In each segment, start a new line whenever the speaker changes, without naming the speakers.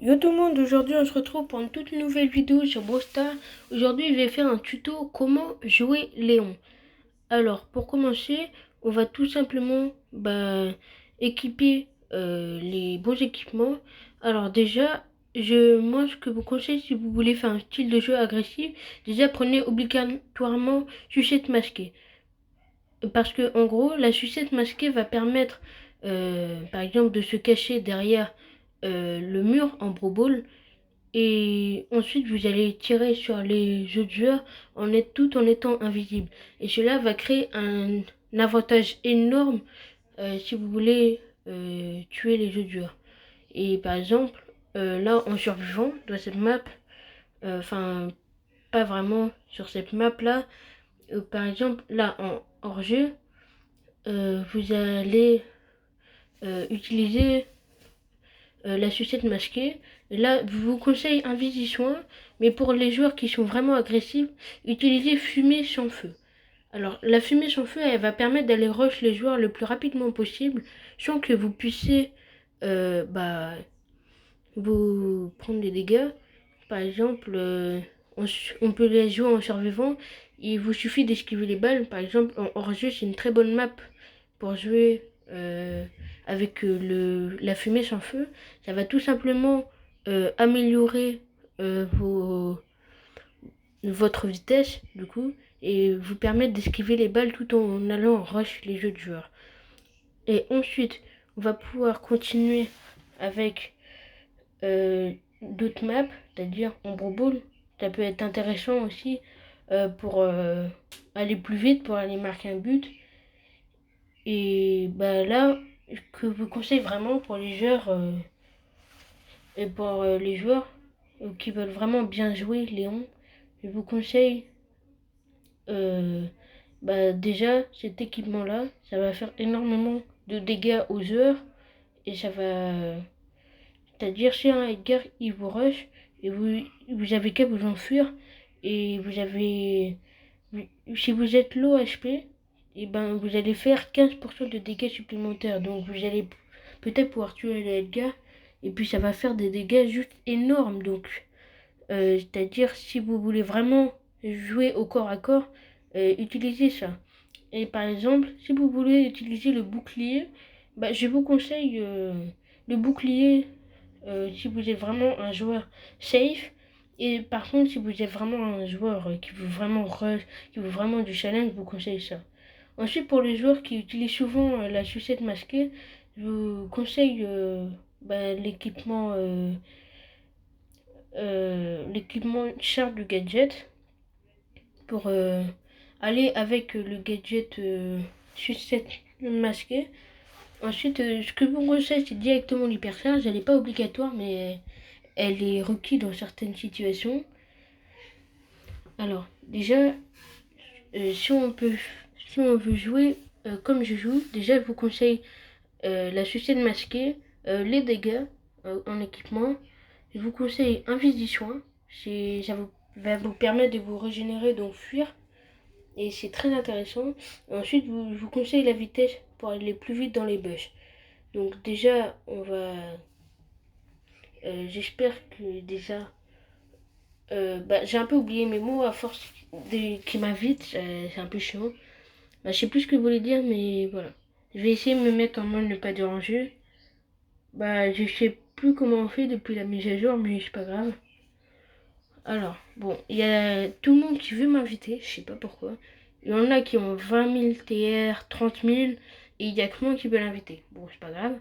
Yo tout le monde, aujourd'hui on se retrouve pour une toute nouvelle vidéo sur Brawl Stars. Aujourd'hui je vais faire un tuto comment jouer Léon. Alors pour commencer, on va tout simplement équiper les bons équipements. Alors déjà, moi ce que vous conseille si vous voulez faire un style de jeu agressif, déjà prenez obligatoirement sucette masquée. Parce que en gros, la sucette masquée va permettre par exemple de se cacher derrière le mur en Brawl Ball. Et ensuite, vous allez tirer sur les autres joueurs tout en étant invisible. Et cela va créer un avantage énorme si vous voulez tuer les autres joueurs. Et par exemple, là, en survivant dans cette map, enfin, pas vraiment sur cette map-là, par exemple, là, en hors-jeu, vous allez utiliser la sucette masquée. Là, je vous conseille un Visi-Soin, mais pour les joueurs qui sont vraiment agressifs, utilisez fumée sans feu. Alors, la fumée sans feu, elle va permettre d'aller rush les joueurs le plus rapidement possible, sans que vous puissiez vous prendre des dégâts. Par exemple, on peut les jouer en survivant. Il vous suffit d'esquiver les balles. Par exemple, en hors-jeu, c'est une très bonne map pour jouer avec la fumée sans feu. Ça va tout simplement améliorer votre vitesse, du coup, et vous permettre d'esquiver les balles tout en allant rush les jeux de joueurs. Et ensuite, on va pouvoir continuer avec d'autres maps, c'est-à-dire en Brawl Ball. Ça peut être intéressant aussi pour aller plus vite, pour aller marquer un but. Et là, que je vous conseille vraiment pour les joueurs et pour les joueurs qui veulent vraiment bien jouer Léon, je vous conseille déjà cet équipement-là. Ça va faire énormément de dégâts aux joueurs et ça va. C'est-à-dire si un Edgar il vous rush et vous avez qu'à vous enfuir et si vous êtes low HP, et vous allez faire 15% de dégâts supplémentaires. Donc vous allez peut-être pouvoir tuer le Edgar et puis ça va faire des dégâts juste énormes. Donc c'est-à-dire si vous voulez vraiment jouer au corps à corps, utilisez ça. Et par exemple, si vous voulez utiliser le bouclier, je vous conseille le bouclier si vous êtes vraiment un joueur safe. Et par contre, si vous êtes vraiment un joueur qui veut vraiment rush, qui veut vraiment du challenge, je vous conseille ça. Ensuite, pour les joueurs qui utilisent souvent la sucette masquée, je vous conseille l'équipement Charge du gadget pour aller avec le gadget sucette masquée. Ensuite, ce que je vous conseille, c'est directement l'hypercharge. Elle n'est pas obligatoire, mais elle est requise dans certaines situations. Alors, déjà, si si on veut jouer comme je joue, déjà, je vous conseille la sucette masquée, les dégâts en équipement. Je vous conseille un Visi-Soin. Ça va vous permettre de vous régénérer, donc fuir. Et c'est très intéressant. Ensuite, je vous conseille la vitesse pour aller plus vite dans les bush. Donc déjà, j'espère que déjà... j'ai un peu oublié mes mots à force qui m'invitent. C'est un peu chiant. Je sais plus ce que vous voulez dire, mais voilà. Je vais essayer de me mettre en mode ne pas déranger. Je sais plus comment on fait depuis la mise à jour, mais c'est pas grave. Alors, bon, il y a tout le monde qui veut m'inviter, je sais pas pourquoi. Il y en a qui ont 20 000 TR, 30 000, et il y a que moi qui veut l'inviter. Bon, c'est pas grave.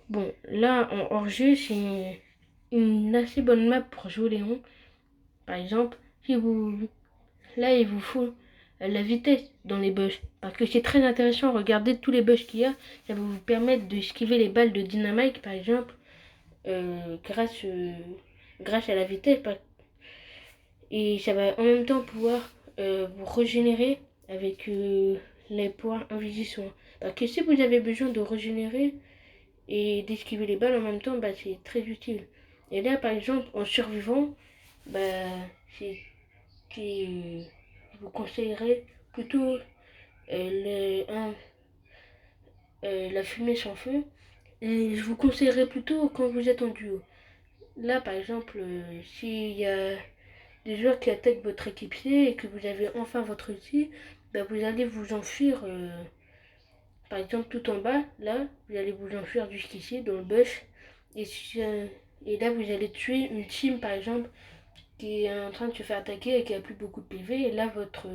Bon, là, en hors-jeu, c'est une assez bonne map pour jouer Léon. Par exemple, si vous... Là, il vous faut la vitesse dans les bush. Parce que c'est très intéressant, regardez tous les bush qu'il y a. Ça va vous permettre d'esquiver les balles de dynamite, par exemple, grâce à la vitesse. Et ça va en même temps pouvoir vous régénérer avec les points invisissants. Parce que si vous avez besoin de régénérer et d'esquiver les balles en même temps, c'est très utile. Et là, par exemple, en survivant, bah, c'est je vous conseillerais plutôt la fumée sans feu. Et je vous conseillerais plutôt quand vous êtes en duo. là, par exemple, s'il y a des joueurs qui attaquent votre équipier et que vous avez enfin votre ulti, bah, vous allez vous enfuir, par exemple, tout en bas, là, vous allez vous enfuir jusqu'ici, dans le bush, et, et là, vous allez tuer une team, par exemple, qui est en train de se faire attaquer et qui a plus beaucoup de PV, et là, votre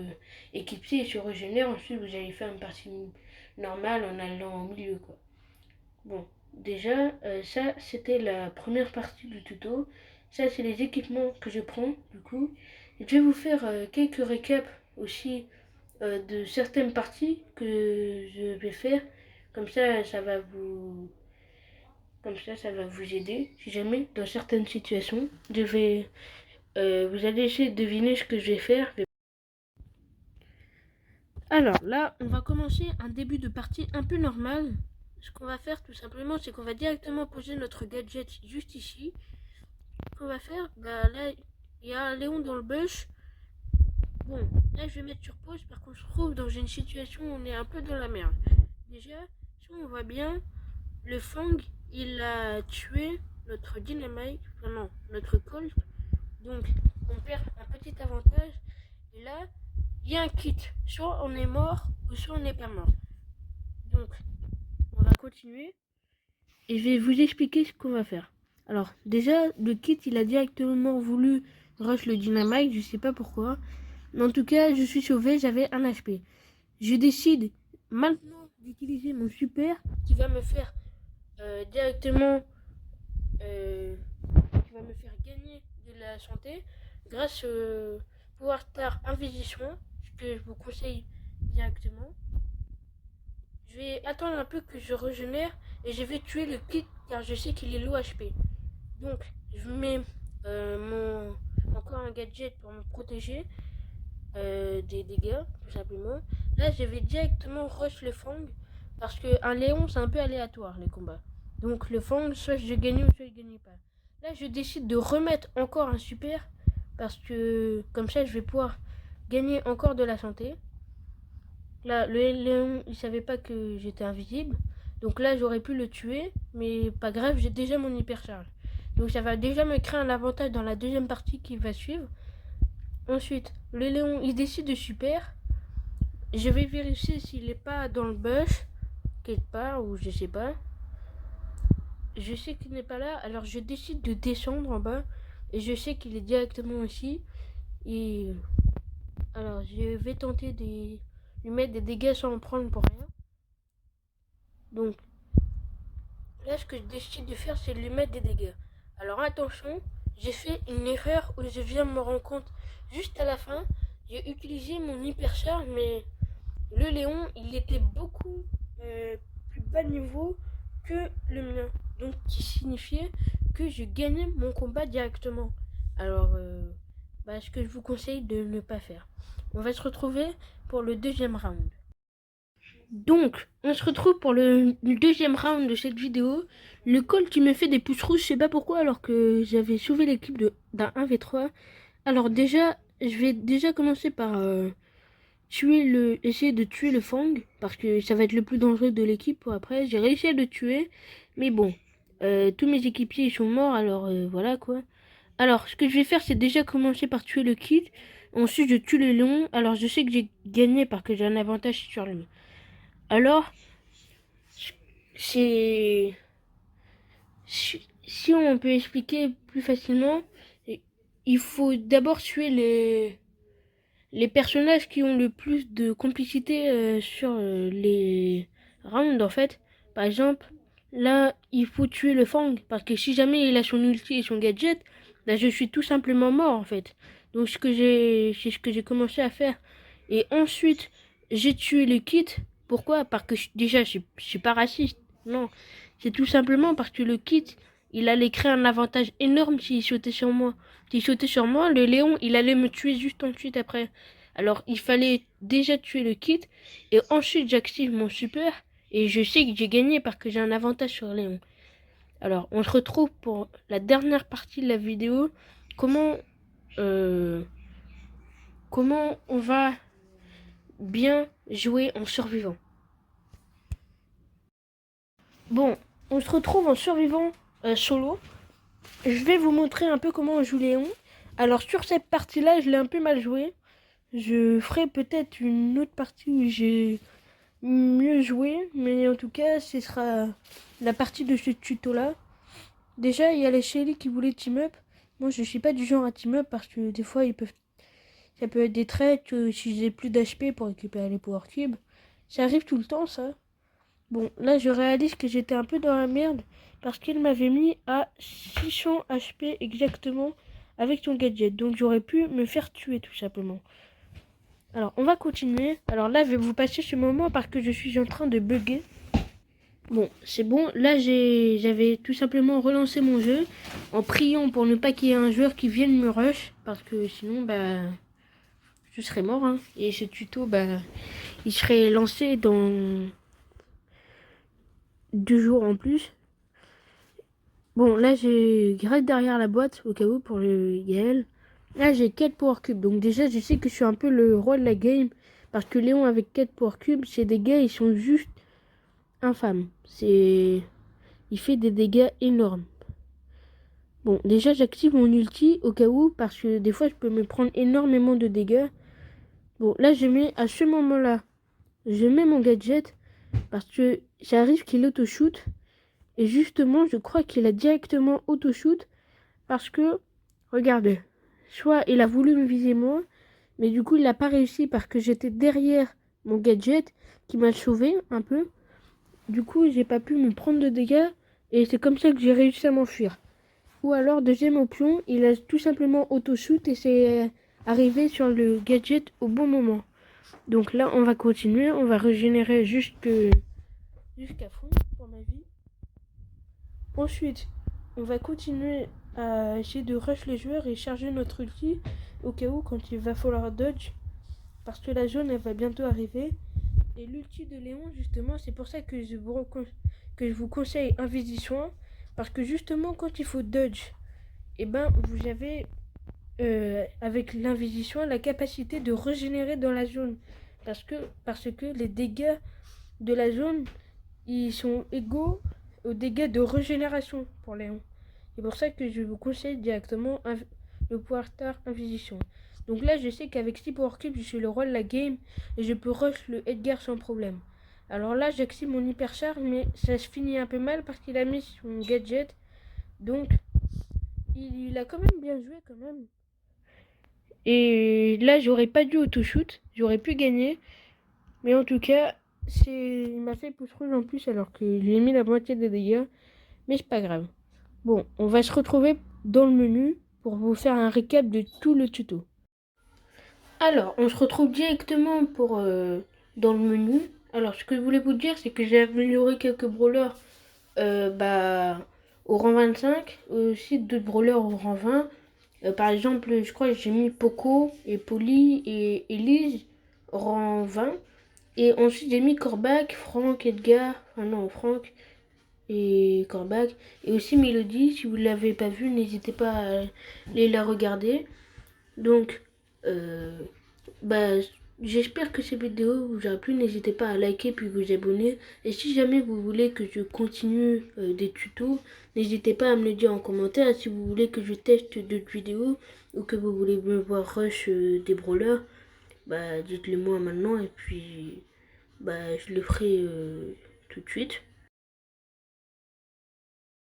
équipier se régénère, ensuite, vous allez faire une partie normale en allant au milieu, quoi. Bon, déjà, ça, c'était la première partie du tuto. Ça, c'est les équipements que je prends, du coup. Et je vais vous faire quelques récaps aussi de certaines parties que je vais faire. Comme ça va vous... Comme ça va vous aider. Si jamais, dans certaines situations, vous allez essayer de deviner ce que je vais faire. Alors là, on va commencer un début de partie un peu normal. Ce qu'on va faire tout simplement, c'est qu'on va directement poser notre gadget juste ici. Ce qu'on va faire, bah là, il y a un Léon dans le bush. Bon, là je vais mettre sur pause parce qu'on se trouve dans une situation où on est un peu dans la merde. Déjà, si on voit bien, le Fang, il a tué notre Dynamite, enfin non, notre Colt. Donc, on perd un petit avantage. Et là, il y a un kit. Soit on est mort, ou soit on n'est pas mort. Donc, on va continuer. Et je vais vous expliquer ce qu'on va faire. Alors, déjà, le kit, il a directement voulu rush le Dynamite, je sais pas pourquoi. Mais en tout cas, je suis sauvé, j'avais un HP. Je décide maintenant d'utiliser mon super qui va me faire directement... qui va me faire gagner de la santé grâce au pouvoir star Invisissement, ce que je vous conseille directement. Je vais attendre un peu que je régénère et je vais tuer le kit car je sais qu'il est low HP. Donc je mets encore un gadget pour me protéger des dégâts tout simplement. Là je vais directement rush le Fang parce qu'un Léon c'est un peu aléatoire les combats. Donc le Fang soit je gagne ou soit je gagne pas. Là je décide de remettre encore un super parce que comme ça je vais pouvoir gagner encore de la santé. Là, le Léon, il savait pas que j'étais invisible. Donc là, j'aurais pu le tuer. Mais pas grave, j'ai déjà mon hypercharge. Donc ça va déjà me créer un avantage dans la deuxième partie qui va suivre. Ensuite, le Léon, il décide de super. Je vais vérifier s'il n'est pas dans le bush. Quelque part, ou je sais pas. Je sais qu'il n'est pas là. Alors je décide de descendre en bas. Et je sais qu'il est directement ici. Et alors je vais tenter de lui mettre des dégâts sans en prendre pour rien. Donc là, ce que je décide de faire, c'est de lui mettre des dégâts. Alors attention, j'ai fait une erreur où je viens de me rendre compte juste à la fin. J'ai utilisé mon hypercharge, mais le Léon, il était beaucoup plus bas niveau que le mien. Donc, qui signifiait que je gagnais mon combat directement. Alors, ce que je vous conseille de ne pas faire. On va se retrouver pour le deuxième round. Donc, on se retrouve pour le deuxième round de cette vidéo. Le Colt qui me fait des pouces rouges, je sais pas pourquoi, alors que j'avais sauvé l'équipe d'un 1v3. Alors déjà, je vais déjà commencer par essayer de tuer le Fang, parce que ça va être le plus dangereux de l'équipe pour après. J'ai réussi à le tuer, mais bon, tous mes équipiers ils sont morts, alors voilà quoi. Alors, ce que je vais faire, c'est déjà commencer par tuer le kit. Ensuite, je tue le lion. Alors, je sais que j'ai gagné parce que j'ai un avantage sur lui. Alors, c'est... Si on peut expliquer plus facilement, il faut d'abord tuer les personnages qui ont le plus de complicité sur les rounds en fait. Par exemple, là, il faut tuer le Fang parce que si jamais il a son ulti et son gadget, là je suis tout simplement mort en fait. Donc c'est ce que j'ai commencé à faire. Et ensuite, j'ai tué le kit. Pourquoi? Parce que déjà je suis pas raciste. Non, c'est tout simplement parce que le kit, il allait créer un avantage énorme s'il sautait sur moi. S'il sautait sur moi, le Léon, il allait me tuer juste ensuite après. Alors, il fallait déjà tuer le kit. Et ensuite, j'active mon super. Et je sais que j'ai gagné parce que j'ai un avantage sur Léon. Alors, on se retrouve pour la dernière partie de la vidéo. Comment on va bien jouer en survivant. Bon, on se retrouve en survivant solo. je vais vous montrer un peu comment on joue Léon. Alors sur cette partie-là, je l'ai un peu mal joué. Je ferai peut-être une autre partie où j'ai mieux joué, mais en tout cas, ce sera la partie de ce tuto-là. Déjà, il y a les Shelly qui voulaient team up. Moi, je suis pas du genre à team up parce que des fois, ça peut être des traits si j'ai plus d'HP pour récupérer les Power Cubes. Ça arrive tout le temps, ça. Bon, là, je réalise que j'étais un peu dans la merde parce qu'il m'avait mis à 600 HP exactement avec son gadget. Donc, j'aurais pu me faire tuer tout simplement. Alors, on va continuer. Alors là, je vais vous passer ce moment parce que je suis en train de bugger. Bon, c'est bon. Là, j'avais tout simplement relancé mon jeu en priant pour ne pas qu'il y ait un joueur qui vienne me rush parce que sinon, bah, je serais mort. Hein. Et ce tuto, bah, il serait lancé dans 2 jours en plus. Bon, là, j'ai grave derrière la boîte au cas où pour le Gaël. Là, j'ai 4 Power Cubes. Donc déjà, je sais que je suis un peu le roi de la game parce que Léon avec 4 Power Cubes, ses dégâts, ils sont juste infâmes. Il fait des dégâts énormes. Bon, déjà, j'active mon ulti au cas où parce que des fois, je peux me prendre énormément de dégâts. Bon, là, je mets à ce moment-là, je mets mon gadget parce que ça arrive qu'il auto-shoot. Et justement, je crois qu'il a directement auto-shoot parce que, regardez, soit il a voulu me viser moi, mais du coup, il n'a pas réussi parce que j'étais derrière mon gadget qui m'a sauvé un peu. Du coup, j'ai pas pu me prendre de dégâts et c'est comme ça que j'ai réussi à m'enfuir. Ou alors, deuxième option, il a tout simplement auto-shoot et c'est arrivé sur le gadget au bon moment. Donc là, on va continuer, on va régénérer jusqu'à fond pour ma vie. Ensuite, on va continuer à essayer de rush les joueurs et charger notre ulti au cas où quand il va falloir dodge parce que la zone elle va bientôt arriver. Et l'ulti de Léon justement c'est pour ça que je vous conseille Invis-Soin parce que justement quand il faut dodge et ben vous avez avec l'Invis-Soin la capacité de régénérer dans la zone parce que les dégâts de la zone ils sont égaux aux dégâts de régénération pour Léon. C'est pour ça que je vous conseille directement le pouvoir star Inquisition. Donc là, je sais qu'avec 6 Power Cubes, je suis le roi de la game et je peux rush le Edgar sans problème. Alors là, j'active mon hyper charge, mais ça se finit un peu mal parce qu'il a mis son gadget. Donc, il a quand même bien joué quand même. Et là, j'aurais pas dû auto-shoot, j'aurais pu gagner. Mais en tout cas, il m'a fait pouce rouge en plus alors que j'ai mis la moitié des dégâts. Mais c'est pas grave. Bon, on va se retrouver dans le menu pour vous faire un récap de tout le tuto. Alors, on se retrouve directement dans le menu. Alors, ce que je voulais vous dire, c'est que j'ai amélioré quelques brawlers au rang 25, aussi d'autres brawlers au rang 20. Par exemple, je crois que j'ai mis Poco et Polly et Elise rang 20. Et ensuite, j'ai mis Corbac, Franck, Edgar, enfin non, Franck et Corbac. Et aussi Mélodie, si vous ne l'avez pas vue, n'hésitez pas à aller la regarder. Donc, euh, bah, j'espère que cette vidéo vous a plu. N'hésitez pas à liker puis vous abonner. Et si jamais vous voulez que je continue des tutos, n'hésitez pas à me le dire en commentaire. Si vous voulez que je teste d'autres vidéos ou que vous voulez me voir rush des brawlers, bah, dites-le moi maintenant et puis bah, je le ferai tout de suite.